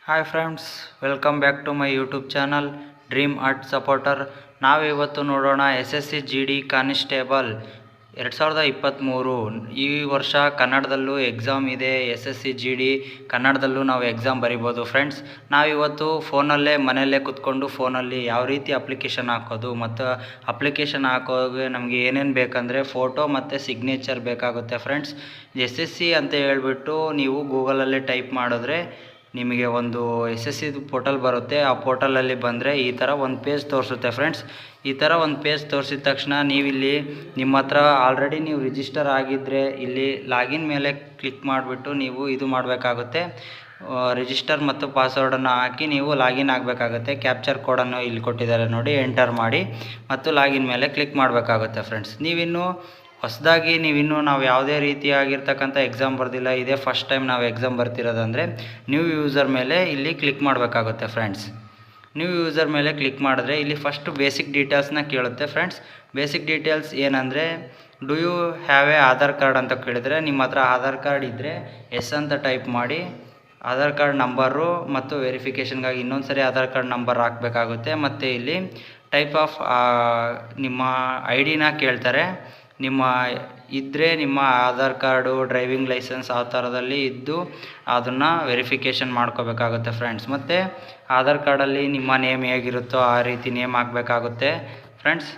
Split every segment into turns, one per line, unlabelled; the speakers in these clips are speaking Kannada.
Hi friends, welcome back to my YouTube channel dream art supporter. ನಾವಿವತ್ತು ನೋಡೋಣ SSC GD ಕಾನ್ಸ್ಟೇಬಲ್ 2023. ಈ ವರ್ಷ ಕನ್ನಡದಲ್ಲೂ ಎಕ್ಸಾಮ್ ಇದೆ. SSC GD ಕನ್ನಡದಲ್ಲೂ ನಾವು ಎಕ್ಸಾಮ್ ಬರಿಬೋದು ಫ್ರೆಂಡ್ಸ್. ನಾವಿವತ್ತು ಫೋನಲ್ಲೇ ಮನೆಯಲ್ಲೇ ಕೂತ್ಕೊಂಡು ಫೋನಲ್ಲಿ ಯಾವ ರೀತಿ ಅಪ್ಲಿಕೇಶನ್ ಹಾಕೋದು ಮತ್ತು ಅಪ್ಲಿಕೇಶನ್ ಹಾಕೋಗೆ ನಮಗೆ ಏನೇನು ಬೇಕಂದರೆ ಫೋಟೋ ಮತ್ತು ಸಿಗ್ನೇಚರ್ ಬೇಕಾಗುತ್ತೆ ಫ್ರೆಂಡ್ಸ್. SSC ಅಂತ ಹೇಳ್ಬಿಟ್ಟು ನೀವು ಗೂಗಲಲ್ಲೇ ಟೈಪ್ ಮಾಡಿದ್ರೆ ನಿಮಗೆ ಒಂದು SSC ಪೋರ್ಟಲ್ ಬರುತ್ತೆ. ಆ ಪೋರ್ಟಲಲ್ಲಿ ಬಂದರೆ ಈ ಥರ ಒಂದು ಪೇಜ್ ತೋರಿಸುತ್ತೆ ಫ್ರೆಂಡ್ಸ್. ಈ ಥರ ಒಂದು ಪೇಜ್ ತೋರಿಸಿದ ತಕ್ಷಣ ನೀವಿಲ್ಲಿ ನಿಮ್ಮ ಹತ್ರ ಆಲ್ರೆಡಿ ನೀವು ರಿಜಿಸ್ಟರ್ ಆಗಿದ್ದರೆ ಇಲ್ಲಿ ಲಾಗಿನ್ ಮೇಲೆ ಕ್ಲಿಕ್ ಮಾಡಿಬಿಟ್ಟು ನೀವು ಇದು ಮಾಡಬೇಕಾಗುತ್ತೆ. ರಿಜಿಸ್ಟರ್ ಮತ್ತು ಪಾಸ್ವರ್ಡನ್ನು ಹಾಕಿ ನೀವು ಲಾಗಿನ್ ಆಗಬೇಕಾಗುತ್ತೆ. ಕ್ಯಾಪ್ಚರ್ ಕೋಡನ್ನು ಇಲ್ಲಿ ಕೊಟ್ಟಿದ್ದಾರೆ ನೋಡಿ, ಎಂಟರ್ ಮಾಡಿ ಮತ್ತು ಲಾಗಿನ್ ಮೇಲೆ ಕ್ಲಿಕ್ ಮಾಡಬೇಕಾಗುತ್ತೆ ಫ್ರೆಂಡ್ಸ್. ಹೊಸದಾಗಿ ನಾವು ಯಾವುದೇ ರೀತಿಯಾಗಿರ್ತಕ್ಕಂಥ ಎಕ್ಸಾಮ್ ಬರ್ದಿಲ್ಲ, ಇದೇ ಫಸ್ಟ್ ಟೈಮ್ ನಾವು ಎಕ್ಸಾಮ್ ಬರ್ತಿರೋದಂದರೆ ನ್ಯೂ ಯೂಸರ್ ಮೇಲೆ ಇಲ್ಲಿ ಕ್ಲಿಕ್ ಮಾಡಬೇಕಾಗುತ್ತೆ ಫ್ರೆಂಡ್ಸ್. ನ್ಯೂ ಯೂಸರ್ ಮೇಲೆ ಕ್ಲಿಕ್ ಮಾಡಿದ್ರೆ ಇಲ್ಲಿ ಫಸ್ಟು ಬೇಸಿಕ್ ಡೀಟೇಲ್ಸ್ನ ಕೇಳುತ್ತೆ ಫ್ರೆಂಡ್ಸ್. ಬೇಸಿಕ್ ಡೀಟೇಲ್ಸ್ ಏನಂದರೆ do you have a Aadhaar card ಅಂತ ಕೇಳಿದರೆ ನಿಮ್ಮ ಹತ್ರ ಆಧಾರ್ ಕಾರ್ಡ್ ಇದ್ದರೆ ಎಸ್ ಅಂತ ಟೈಪ್ ಮಾಡಿ ಆಧಾರ್ ಕಾರ್ಡ್ ನಂಬರು ಮತ್ತು ವೆರಿಫಿಕೇಷನ್ಗಾಗಿ ಇನ್ನೊಂದು ಸರಿ ಆಧಾರ್ ಕಾರ್ಡ್ ನಂಬರ್ ಹಾಕಬೇಕಾಗುತ್ತೆ. ಮತ್ತು ಇಲ್ಲಿ ಟೈಪ್ ಆಫ್ ನಿಮ್ಮ ID ಕೇಳ್ತಾರೆ. ನಿಮ್ಮ ಆಧಾರ್ ಕಾರ್ಡು, ಡ್ರೈವಿಂಗ್ ಲೈಸೆನ್ಸ್ ಆ ಥರದಲ್ಲಿ ಇದ್ದು ಅದನ್ನು ವೆರಿಫಿಕೇಷನ್ ಮಾಡ್ಕೋಬೇಕಾಗುತ್ತೆ ಫ್ರೆಂಡ್ಸ್. ಮತ್ತು ಆಧಾರ್ ಕಾರ್ಡಲ್ಲಿ ನಿಮ್ಮ ನೇಮ್ ಹೇಗಿರುತ್ತೋ ಆ ರೀತಿ ನೇಮ್ ಹಾಕಬೇಕಾಗುತ್ತೆ ಫ್ರೆಂಡ್ಸ್.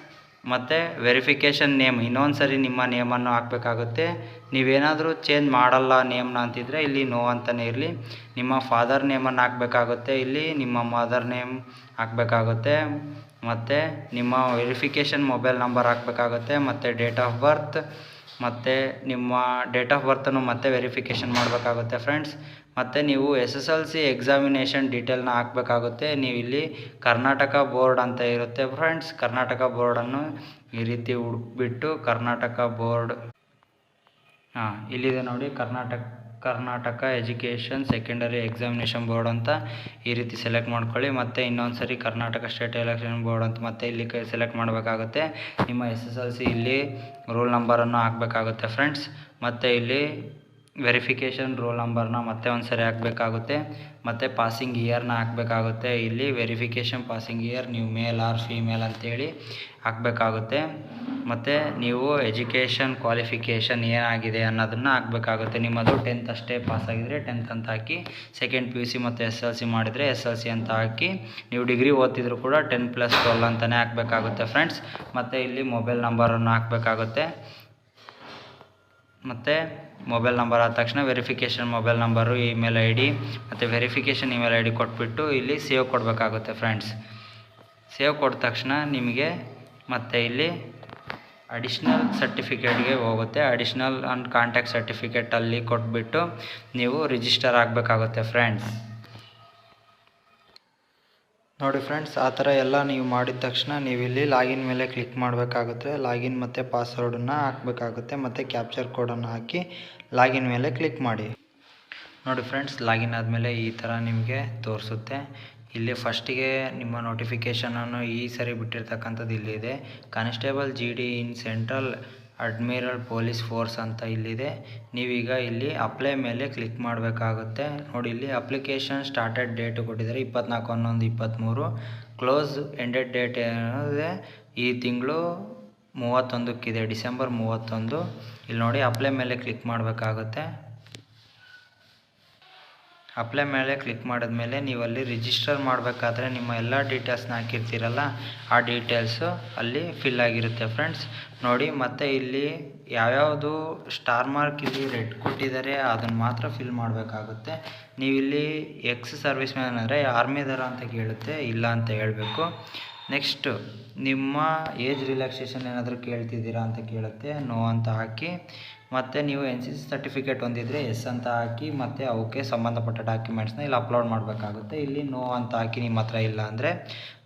ಮತ್ತು ವೆರಿಫಿಕೇಷನ್ ನೇಮ್ ಇನ್ನೊಂದು ಸರಿ ನಿಮ್ಮ ನೇಮನ್ನು ಹಾಕಬೇಕಾಗುತ್ತೆ. ನೀವೇನಾದರೂ ಚೇಂಜ್ ಮಾಡಲ್ಲ ನೇಮ್ನ ಅಂತಿದ್ರೆ ಇಲ್ಲಿ ನೋ ಅಂತಲೇ ಇರಲಿ. ನಿಮ್ಮ ಫಾದರ್ ನೇಮನ್ನು ಹಾಕಬೇಕಾಗುತ್ತೆ, ಇಲ್ಲಿ ನಿಮ್ಮ ಮದರ್ ನೇಮ್ ಹಾಕಬೇಕಾಗುತ್ತೆ. ಮತ್ತು ನಿಮ್ಮ ವೆರಿಫಿಕೇಷನ್ ಮೊಬೈಲ್ ನಂಬರ್ ಹಾಕಬೇಕಾಗುತ್ತೆ. ಮತ್ತು ಡೇಟ್ ಆಫ್ ಬರ್ತ್ ಮತ್ತು ನಿಮ್ಮ ಡೇಟ್ ಆಫ್ ಬರ್ತನ್ನು ಮತ್ತೆ ವೆರಿಫಿಕೇಷನ್ ಮಾಡಬೇಕಾಗುತ್ತೆ ಫ್ರೆಂಡ್ಸ್. ಮತ್ತು ನೀವು SSLC ಎಕ್ಸಾಮಿನೇಷನ್ ಡೀಟೇಲ್ನ ಹಾಕಬೇಕಾಗುತ್ತೆ. ನೀವು ಇಲ್ಲಿ ಕರ್ನಾಟಕ ಬೋರ್ಡ್ ಅಂತ ಇರುತ್ತೆ ಫ್ರೆಂಡ್ಸ್. ಕರ್ನಾಟಕ ಬೋರ್ಡನ್ನು ಈ ರೀತಿ ಹುಡುಕ್ಬಿಟ್ಟು ಕರ್ನಾಟಕ ಬೋರ್ಡ್ ಇಲ್ಲಿದೆ ನೋಡಿ, Karnataka education secondary examination board ಅಂತ ಈ ರೀತಿ ಸೆಲೆಕ್ಟ್ ಮಾಡ್ಕೊಳ್ಳಿ. ಮತ್ತು ಇನ್ನೊಂದು ಸರಿ ಕರ್ನಾಟಕ ಸ್ಟೇಟ್ ಎಲೆಕ್ಷನ್ ಬೋರ್ಡ್ ಅಂತ ಮತ್ತೆ ಇಲ್ಲಿ ಸೆಲೆಕ್ಟ್ ಮಾಡಬೇಕಾಗುತ್ತೆ. ನಿಮ್ಮ SSLC ಇಲ್ಲಿ ರೋಲ್ ನಂಬರನ್ನು ಹಾಕಬೇಕಾಗುತ್ತೆ ಫ್ರೆಂಡ್ಸ್. ಮತ್ತು ಇಲ್ಲಿ ವೆರಿಫಿಕೇಷನ್ ರೋಲ್ ನಂಬರ್ನ ಮತ್ತೆ ಒಂದು ಸರಿ ಹಾಕಬೇಕಾಗುತ್ತೆ. ಮತ್ತು ಪಾಸಿಂಗ್ ಇಯರ್ನ ಹಾಕಬೇಕಾಗುತ್ತೆ. ಇಲ್ಲಿ ವೆರಿಫಿಕೇಷನ್ ಪಾಸಿಂಗ್ ಇಯರ್ ನೀವು ಮೇಲ್ ಆರ್ ಫೀಮೇಲ್ ಅಂತೇಳಿ ಹಾಕಬೇಕಾಗುತ್ತೆ. ಮತ್ತು ನೀವು ಎಜುಕೇಷನ್ ಕ್ವಾಲಿಫಿಕೇಷನ್ ಏನಾಗಿದೆ ಅನ್ನೋದನ್ನು ಹಾಕಬೇಕಾಗುತ್ತೆ. ನಿಮ್ಮದು 10th ಅಷ್ಟೇ ಪಾಸಾಗಿದ್ದರೆ 10th ಅಂತ ಹಾಕಿ, ಸೆಕೆಂಡ್ PUC ಮತ್ತು SLC ಮಾಡಿದರೆ SLC ಅಂತ ಹಾಕಿ, ನೀವು ಡಿಗ್ರಿ ಓದ್ತಿದ್ರು ಕೂಡ 10+12 ಅಂತಲೇ ಹಾಕಬೇಕಾಗುತ್ತೆ ಫ್ರೆಂಡ್ಸ್. ಮತ್ತು ಇಲ್ಲಿ ಮೊಬೈಲ್ ನಂಬರನ್ನು ಹಾಕಬೇಕಾಗುತ್ತೆ. ಮತ್ತು ಮೊಬೈಲ್ ನಂಬರ್ ಆದ ತಕ್ಷಣ verification mobile number, email ID ಮತ್ತು ವೆರಿಫಿಕೇಷನ್ ಇಮೇಲ್ ID ಕೊಟ್ಬಿಟ್ಟು ಇಲ್ಲಿ ಸೇವ್ ಕೊಡಬೇಕಾಗುತ್ತೆ ಫ್ರೆಂಡ್ಸ್. ಸೇವ್ ಕೊಟ್ಟ ತಕ್ಷಣ ನಿಮಗೆ ಮತ್ತು ಇಲ್ಲಿ ಅಡಿಷ್ನಲ್ ಸರ್ಟಿಫಿಕೇಟ್ಗೆ ಹೋಗುತ್ತೆ. ಅಡಿಷ್ನಲ್ ಆ್ಯಂಡ್ ಕಾಂಟ್ಯಾಕ್ಟ್ ಸರ್ಟಿಫಿಕೇಟಲ್ಲಿ ಕೊಟ್ಬಿಟ್ಟು ನೀವು ರಿಜಿಸ್ಟರ್ ಆಗಬೇಕಾಗುತ್ತೆ ಫ್ರೆಂಡ್ಸ್. ನೋಡಿ ಫ್ರೆಂಡ್ಸ್, ಆ ಥರ ಎಲ್ಲ ನೀವು ಮಾಡಿದ ತಕ್ಷಣ ನೀವು ಇಲ್ಲಿ ಲಾಗಿನ್ ಮೇಲೆ ಕ್ಲಿಕ್ ಮಾಡಬೇಕಾಗುತ್ತೆ. ಲಾಗಿನ್ ಮತ್ತು ಪಾಸ್ವರ್ಡನ್ನು ಹಾಕಬೇಕಾಗುತ್ತೆ. ಮತ್ತು ಕ್ಯಾಪ್ಚರ್ ಕೋಡನ್ನು ಹಾಕಿ ಲಾಗಿನ್ ಮೇಲೆ ಕ್ಲಿಕ್ ಮಾಡಿ. ನೋಡಿ ಫ್ರೆಂಡ್ಸ್, ಲಾಗಿನ್ ಆದಮೇಲೆ ಈ ಥರ ನಿಮಗೆ ತೋರಿಸುತ್ತೆ. ಇಲ್ಲಿ ಫಸ್ಟಿಗೆ ನಿಮ್ಮ ನೋಟಿಫಿಕೇಷನನ್ನು ಈ ಸರಿ ಬಿಟ್ಟಿರ್ತಕ್ಕಂಥದ್ದು ಇಲ್ಲಿದೆ. ಕಾನ್ಸ್ಟೇಬಲ್ GD ಇನ್ ಸೆಂಟ್ರಲ್ ಅಡ್ಮಿರಲ್ ಪೊಲೀಸ್ ಫೋರ್ಸ್ ಅಂತ ಇಲ್ಲಿದೆ. ನೀವೀಗ ಇಲ್ಲಿ ಅಪ್ಲೈ ಮೇಲೆ ಕ್ಲಿಕ್ ಮಾಡಬೇಕಾಗುತ್ತೆ. ನೋಡಿ, ಇಲ್ಲಿ ಅಪ್ಲಿಕೇಶನ್ ಸ್ಟಾರ್ಟೆಡ್ ಡೇಟು ಕೊಟ್ಟಿದ್ದಾರೆ 24/11/23. ಕ್ಲೋಸ್ ಎಂಡೆಡ್ ಡೇಟ್ ಏನಿದೆ ಈ ತಿಂಗಳು 31ಕ್ಕಿದೆ, ಡಿಸೆಂಬರ್ 31. ಇಲ್ಲಿ ನೋಡಿ, ಅಪ್ಲೈ ಮೇಲೆ ಕ್ಲಿಕ್ ಮಾಡಬೇಕಾಗುತ್ತೆ. ಅಪ್ಲೈ ಮೇಲೆ ಕ್ಲಿಕ್ ಮಾಡಿದ್ಮೇಲೆ ನೀವು ಅಲ್ಲಿ ರಿಜಿಸ್ಟರ್ ಮಾಡಬೇಕಾದ್ರೆ ನಿಮ್ಮ ಎಲ್ಲ ಡೀಟೇಲ್ಸ್ನ ಹಾಕಿರ್ತೀರಲ್ಲ, ಆ ಡೀಟೇಲ್ಸು ಅಲ್ಲಿ ಫಿಲ್ ಆಗಿರುತ್ತೆ ಫ್ರೆಂಡ್ಸ್. ನೋಡಿ, ಮತ್ತು ಇಲ್ಲಿ ಯಾವ್ಯಾವುದು ಸ್ಟಾರ್ ಮಾರ್ಕ್ ಇಲ್ಲಿ ರೆಡ್ ಕೊಟ್ಟಿದ್ದಾರೆ ಅದನ್ನು ಮಾತ್ರ ಫಿಲ್ ಮಾಡಬೇಕಾಗುತ್ತೆ. ನೀವಿಲ್ಲಿ ಎಕ್ಸ್ ಸರ್ವಿಸ್ ಮ್ಯಾನ್ ಅಂದರೆ ಆರ್ಮಿದರ ಅಂತ ಕೇಳುತ್ತೆ, ಇಲ್ಲ ಅಂತ ಹೇಳಬೇಕು. ನೆಕ್ಸ್ಟು ನಿಮ್ಮ ಏಜ್ ರಿಲ್ಯಾಕ್ಸೇಷನ್ ಏನಾದರೂ ಕೇಳ್ತಿದ್ದೀರಾ ಅಂತ ಕೇಳುತ್ತೆ, ನೋ ಅಂತ ಹಾಕಿ. ಮತ್ತು ನೀವು NCC ಸರ್ಟಿಫಿಕೇಟ್ ಹೊಂದಿದರೆ ಎಸ್ ಅಂತ ಹಾಕಿ, ಮತ್ತು ಅವಕ್ಕೆ ಸಂಬಂಧಪಟ್ಟ ಡಾಕ್ಯುಮೆಂಟ್ಸ್ನ ಇಲ್ಲಿ ಅಪ್ಲೋಡ್ ಮಾಡಬೇಕಾಗುತ್ತೆ. ಇಲ್ಲಿ ನೋ ಅಂತ ಹಾಕಿ ನಿಮ್ಮ ಹತ್ರ ಇಲ್ಲ ಅಂದರೆ.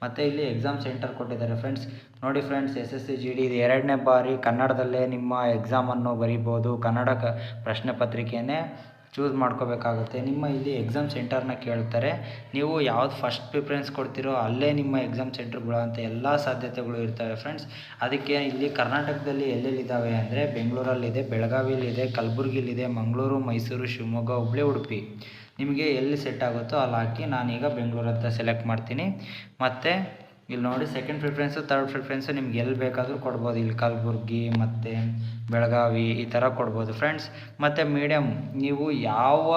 ಮತ್ತು ಇಲ್ಲಿ ಎಕ್ಸಾಮ್ ಸೆಂಟರ್ ಕೊಟ್ಟಿದ್ದಾರೆ ಫ್ರೆಂಡ್ಸ್. ನೋಡಿ ಫ್ರೆಂಡ್ಸ್, SSC GD ಇದು 2ನೇ ಬಾರಿ ಕನ್ನಡದಲ್ಲೇ ನಿಮ್ಮ ಎಕ್ಸಾಮನ್ನು ಬರಿಬೋದು. ಕನ್ನಡ ಪ್ರಶ್ನೆ ಪತ್ರಿಕೆಯೇ ಚೂಸ್ ಮಾಡ್ಕೋಬೇಕಾಗುತ್ತೆ. ನಿಮ್ಮ ಇಲ್ಲಿ ಎಕ್ಸಾಮ್ ಸೆಂಟರ್ನ ಕೇಳ್ತಾರೆ. ನೀವು ಯಾವ್ದು ಫಸ್ಟ್ ಪ್ರಿಫರೆನ್ಸ್ ಕೊಡ್ತೀರೋ ಅಲ್ಲೇ ನಿಮ್ಮ ಎಕ್ಸಾಮ್ ಸೆಂಟರ್ಗಳು ಅಂತ ಎಲ್ಲ ಸಾಧ್ಯತೆಗಳು ಇರ್ತವೆ ಫ್ರೆಂಡ್ಸ್. ಅದಕ್ಕೆ ಇಲ್ಲಿ ಕರ್ನಾಟಕದಲ್ಲಿ ಎಲ್ಲೆಲ್ಲಿದ್ದಾವೆ ಅಂದರೆ ಬೆಂಗಳೂರಲ್ಲಿದೆ, ಬೆಳಗಾವಿಯಲ್ಲಿದೆ, ಕಲಬುರಗಿಲಿದೆ, ಮಂಗಳೂರು, ಮೈಸೂರು, ಶಿವಮೊಗ್ಗ, ಹುಬ್ಬಳ್ಳಿ, ಉಡುಪಿ. ನಿಮಗೆ ಎಲ್ಲಿ ಸೆಟ್ ಆಗುತ್ತೋ ಅಲ್ಲಿ ಹಾಕಿ. ನಾನೀಗ ಬೆಂಗಳೂರು ಅಂತ ಸೆಲೆಕ್ಟ್ ಮಾಡ್ತೀನಿ. ಮತ್ತು ಇಲ್ಲಿ ನೋಡಿ ಸೆಕೆಂಡ್ ಪ್ರಿಫರೆನ್ಸು ಥರ್ಡ್ ಪ್ರಿಫರೆನ್ಸು ನಿಮ್ಗೆ ಎಲ್ಲಿ ಬೇಕಾದರೂ ಕೊಡ್ಬೋದು. ಇಲ್ಲಿ ಕಲಬುರ್ಗಿ ಮತ್ತು ಬೆಳಗಾವಿ ಈ ಥರ ಕೊಡ್ಬೋದು ಫ್ರೆಂಡ್ಸ್. ಮತ್ತು ಮೀಡಿಯಮ್ ನೀವು ಯಾವ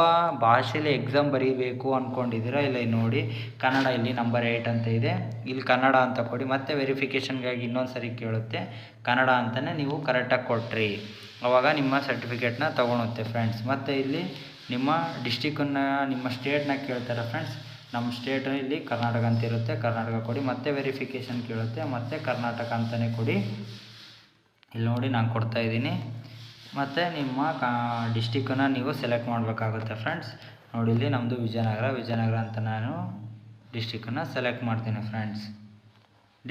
ಭಾಷೆಯಲ್ಲಿ ಎಕ್ಸಾಮ್ ಬರೀಬೇಕು ಅಂದ್ಕೊಂಡಿದ್ದೀರಾ ಇಲ್ಲಿ ನೋಡಿ ಕನ್ನಡ ಇಲ್ಲಿ ನಂಬರ್ 8 ಅಂತ ಇದೆ. ಇಲ್ಲಿ ಕನ್ನಡ ಅಂತ ಕೊಡಿ. ಮತ್ತು ವೆರಿಫಿಕೇಷನ್ಗಾಗಿ ಇನ್ನೊಂದು ಸರಿ ಕೇಳುತ್ತೆ. ಕನ್ನಡ ಅಂತಲೇ ನೀವು ಕರೆಕ್ಟಾಗಿ ಕೊಟ್ರಿ, ಆವಾಗ ನಿಮ್ಮ ಸರ್ಟಿಫಿಕೇಟ್ನ ತೊಗೊಳುತ್ತೆ ಫ್ರೆಂಡ್ಸ್. ಮತ್ತು ಇಲ್ಲಿ ನಿಮ್ಮ ಡಿಸ್ಟಿಕ್ಕನ್ನು ನಿಮ್ಮ ಸ್ಟೇಟ್ನ ಕೇಳ್ತಾರೆ ಫ್ರೆಂಡ್ಸ್. ನಮ್ಮ ಸ್ಟೇಟ್ ಇಲ್ಲಿ ಕರ್ನಾಟಕ ಅಂತ ಇರುತ್ತೆ, ಕರ್ನಾಟಕ ಕೊಡಿ. ಮತ್ತೆ ವೆರಿಫಿಕೇಷನ್ ಕೇಳುತ್ತೆ, ಮತ್ತು ಕರ್ನಾಟಕ ಅಂತಲೇ ಕೊಡಿ. ಇಲ್ಲಿ ನೋಡಿ ನಾನು ಕೊಡ್ತಾಯಿದ್ದೀನಿ. ಮತ್ತು ನಿಮ್ಮ ಡಿಸ್ಟಿಕ್ಕನ್ನು ನೀವು ಸೆಲೆಕ್ಟ್ ಮಾಡಬೇಕಾಗುತ್ತೆ ಫ್ರೆಂಡ್ಸ್. ನೋಡಿ ಇಲ್ಲಿ ನಮ್ಮದು ವಿಜಯನಗರ ಅಂತ ನಾನು ಡಿಸ್ಟಿಕ್ಕನ್ನು ಸೆಲೆಕ್ಟ್ ಮಾಡ್ತೀನಿ ಫ್ರೆಂಡ್ಸ್.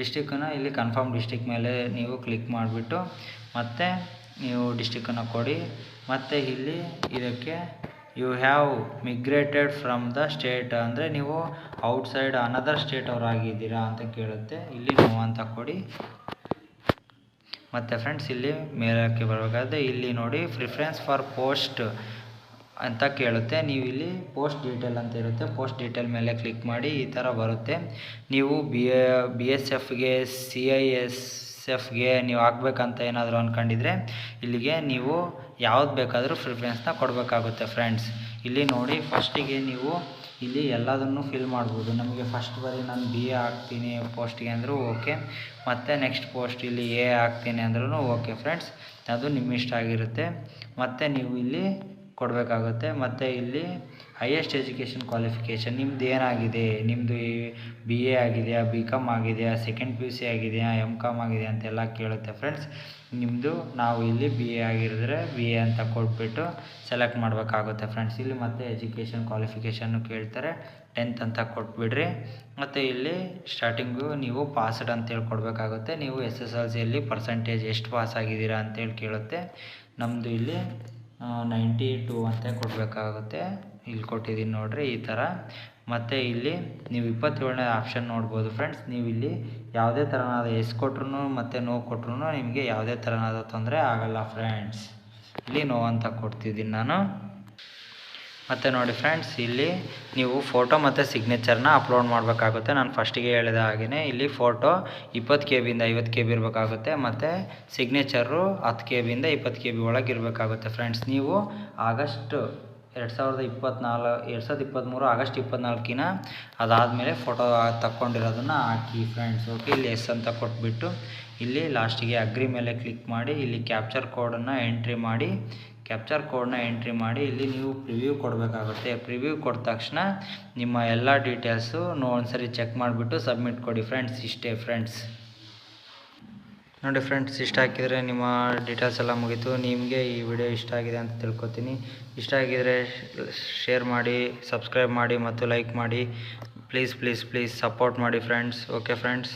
ಡಿಸ್ಟಿಕ್ಕನ್ನು ಇಲ್ಲಿ ಕನ್ಫರ್ಮ್ ಡಿಸ್ಟಿಕ್ ಮೇಲೆ ನೀವು ಕ್ಲಿಕ್ ಮಾಡಿಬಿಟ್ಟು ಮತ್ತು ನೀವು ಡಿಸ್ಟಿಕ್ಕನ್ನು ಕೊಡಿ. ಮತ್ತು ಇಲ್ಲಿ ಇದಕ್ಕೆ you have migrated from the state ಅಂದರೆ ನೀವು ಔಟ್ಸೈಡ್ ಅನದರ್ ಸ್ಟೇಟ್ ಅವರಾಗಿದ್ದೀರಾ ಅಂತ ಕೇಳುತ್ತೆ. ಇಲ್ಲಿ ನೋ ಅಂತ ಕೊಡಿ. ಮತ್ತು ಫ್ರೆಂಡ್ಸ್ ಇಲ್ಲಿ ಮೇಲಕ್ಕೆ ಬರಬೇಕಾದ್ರೆ ಇಲ್ಲಿ ನೋಡಿ ಪ್ರಿಫರೆನ್ಸ್ ಫಾರ್ ಪೋಸ್ಟ್ ಅಂತ ಕೇಳುತ್ತೆ. ನೀವು ಇಲ್ಲಿ ಪೋಸ್ಟ್ ಡೀಟೇಲ್ ಅಂತ ಇರುತ್ತೆ, ಪೋಸ್ಟ್ ಡೀಟೇಲ್ ಮೇಲೆ ಕ್ಲಿಕ್ ಮಾಡಿ. ಈ ಥರ ಬರುತ್ತೆ. ನೀವು BSFಗೆ CISFಗೆ ನೀವು ಹಾಕ್ಬೇಕಂತ ಏನಾದರೂ ಅಂದ್ಕೊಂಡಿದ್ರೆ ಇಲ್ಲಿಗೆ ನೀವು ಯಾವ್ದು ಬೇಕಾದರೂ ಪ್ರಿಫರೆನ್ಸ್ನ ಕೊಡಬೇಕಾಗುತ್ತೆ ಫ್ರೆಂಡ್ಸ್. ಇಲ್ಲಿ ನೋಡಿ ಫಸ್ಟಿಗೆ ನೀವು ಇಲ್ಲಿ ಎಲ್ಲದನ್ನು ಫಿಲ್ ಮಾಡ್ಬೋದು. ನಮಗೆ ಫಸ್ಟ್ ಬರೀ ನಾನು BA ಹಾಕ್ತೀನಿ ಪೋಸ್ಟಿಗೆ ಅಂದರೂ ಓಕೆ. ಮತ್ತು ನೆಕ್ಸ್ಟ್ ಪೋಸ್ಟ್ ಇಲ್ಲಿ A ಹಾಕ್ತೀನಿ ಅಂದ್ರೂ ಓಕೆ ಫ್ರೆಂಡ್ಸ್, ಅದು ನಿಮ್ಮ ಇಷ್ಟ ಆಗಿರುತ್ತೆ. ಮತ್ತು ನೀವು ಇಲ್ಲಿ ಕೊಡಬೇಕಾಗುತ್ತೆ. ಮತ್ತು ಇಲ್ಲಿ ಹೈಯೆಸ್ಟ್ ಎಜುಕೇಷನ್ ಕ್ವಾಲಿಫಿಕೇಷನ್ ನಿಮ್ಮದು ಏನಾಗಿದೆ, ನಿಮ್ಮದು BA ಆಗಿದೆಯಾ, BCom ಆಗಿದೆಯಾ, ಸೆಕೆಂಡ್ PUC ಆಗಿದೆಯಾ, MCom ಆಗಿದೆಯಾ ಅಂತೆಲ್ಲ ಕೇಳುತ್ತೆ ಫ್ರೆಂಡ್ಸ್. ನಿಮ್ಮದು ನಾವು ಇಲ್ಲಿ BA ಆಗಿರಿದ್ರೆ BA ಅಂತ ಕೊಟ್ಬಿಟ್ಟು ಸೆಲೆಕ್ಟ್ ಮಾಡಬೇಕಾಗುತ್ತೆ ಫ್ರೆಂಡ್ಸ್. ಇಲ್ಲಿ ಮತ್ತು ಎಜುಕೇಷನ್ ಕ್ವಾಲಿಫಿಕೇಷನ್ನು ಕೇಳ್ತಾರೆ, 10th ಅಂತ ಕೊಟ್ಬಿಡ್ರಿ. ಮತ್ತು ಇಲ್ಲಿ ಸ್ಟಾರ್ಟಿಂಗು ನೀವು ಪಾಸ್ಡ್ ಅಂತೇಳಿ ಕೊಡಬೇಕಾಗುತ್ತೆ. ನೀವು SSLCಯಲ್ಲಿ ಪರ್ಸೆಂಟೇಜ್ ಎಷ್ಟು ಪಾಸ್ ಆಗಿದ್ದೀರಾ ಅಂತೇಳಿ ಕೇಳುತ್ತೆ. ನಮ್ಮದು ಇಲ್ಲಿ 92 ಅಂತ ಕೊಡಬೇಕಾಗುತ್ತೆ. ಇಲ್ಲಿ ಕೊಟ್ಟಿದ್ದೀನಿ ನೋಡಿರಿ ಈ ಥರ. ಮತ್ತು ಇಲ್ಲಿ ನೀವು 27ನೇ ಆಪ್ಷನ್ ನೋಡ್ಬೋದು ಫ್ರೆಂಡ್ಸ್. ನೀವು ಇಲ್ಲಿ ಯಾವುದೇ ಥರನಾದ ಎಸ್ ಕೊಟ್ರು ಮತ್ತು ನೋ ಕೊಟ್ರು ನಿಮಗೆ ಯಾವುದೇ ಥರನಾದ ತೊಂದರೆ ಆಗಲ್ಲ ಫ್ರೆಂಡ್ಸ್. ಇಲ್ಲಿ ನೋ ಅಂತ ಕೊಡ್ತಿದ್ದೀನಿ ನಾನು. ಮತ್ತು ನೋಡಿ ಫ್ರೆಂಡ್ಸ್ ಇಲ್ಲಿ ನೀವು ಫೋಟೋ ಮತ್ತು ಸಿಗ್ನೇಚರ್ನ ಅಪ್ಲೋಡ್ ಮಾಡಬೇಕಾಗುತ್ತೆ. ನಾನು ಫಸ್ಟಿಗೆ ಹೇಳಿದ ಹಾಗೆಯೇ ಇಲ್ಲಿ ಫೋಟೋ 20 KB ಇಂದ 50 KB ಇರಬೇಕಾಗುತ್ತೆ. ಮತ್ತು ಸಿಗ್ನೇಚರು 10 KB ಇಂದ 20 KB ಒಳಗೆ ಇರಬೇಕಾಗುತ್ತೆ ಫ್ರೆಂಡ್ಸ್. ನೀವು ಆಗಸ್ಟ್ 2023 ಆಗಸ್ಟ್ 24 ಅದಾದಮೇಲೆ ಫೋಟೋ ತಕ್ಕೊಂಡಿರೋದನ್ನು ಹಾಕಿ ಫ್ರೆಂಡ್ಸ್. ಓಕೆ, ಇಲ್ಲಿ ಎಸ್ ಅಂತ ಕೊಟ್ಬಿಟ್ಟು ಇಲ್ಲಿ ಲಾಸ್ಟಿಗೆ ಅಗ್ರಿ ಮೇಲೆ ಕ್ಲಿಕ್ ಮಾಡಿ. ಇಲ್ಲಿ ಕ್ಯಾಪ್ಚರ್ ಕೋಡನ್ನು ಎಂಟ್ರಿ ಮಾಡಿ ಇಲ್ಲಿ ನೀವು ಪ್ರಿವ್ಯೂ ಕೊಡಬೇಕಾಗುತ್ತೆ. ಪ್ರಿವ್ಯೂ ಕೊಟ್ಟ ತಕ್ಷಣ ನಿಮ್ಮ ಎಲ್ಲ ಡೀಟೇಲ್ಸು ಒಂದ್ಸರಿ ಚೆಕ್ ಮಾಡಿಬಿಟ್ಟು ಸಬ್ಮಿಟ್ ಕೊಡಿ ಫ್ರೆಂಡ್ಸ್. ಇಷ್ಟೇ ಫ್ರೆಂಡ್ಸ್. ನೋಡಿ ಫ್ರೆಂಡ್ಸ್, ಇಷ್ಟ ಹಾಕಿದರೆ ನಿಮ್ಮ ಡೀಟೇಲ್ಸ್ ಎಲ್ಲ ಮುಗೀತು. ನಿಮಗೆ ಈ ವಿಡಿಯೋ ಇಷ್ಟ ಆಗಿದೆ ಅಂತ ತಿಳ್ಕೊತೀನಿ. ಇಷ್ಟ ಆಗಿದರೆ ಶೇರ್ ಮಾಡಿ, ಸಬ್ಸ್ಕ್ರೈಬ್ ಮಾಡಿ ಮತ್ತು ಲೈಕ್ ಮಾಡಿ. ಪ್ಲೀಸ್ ಸಪೋರ್ಟ್ ಮಾಡಿ ಫ್ರೆಂಡ್ಸ್. Okay friends.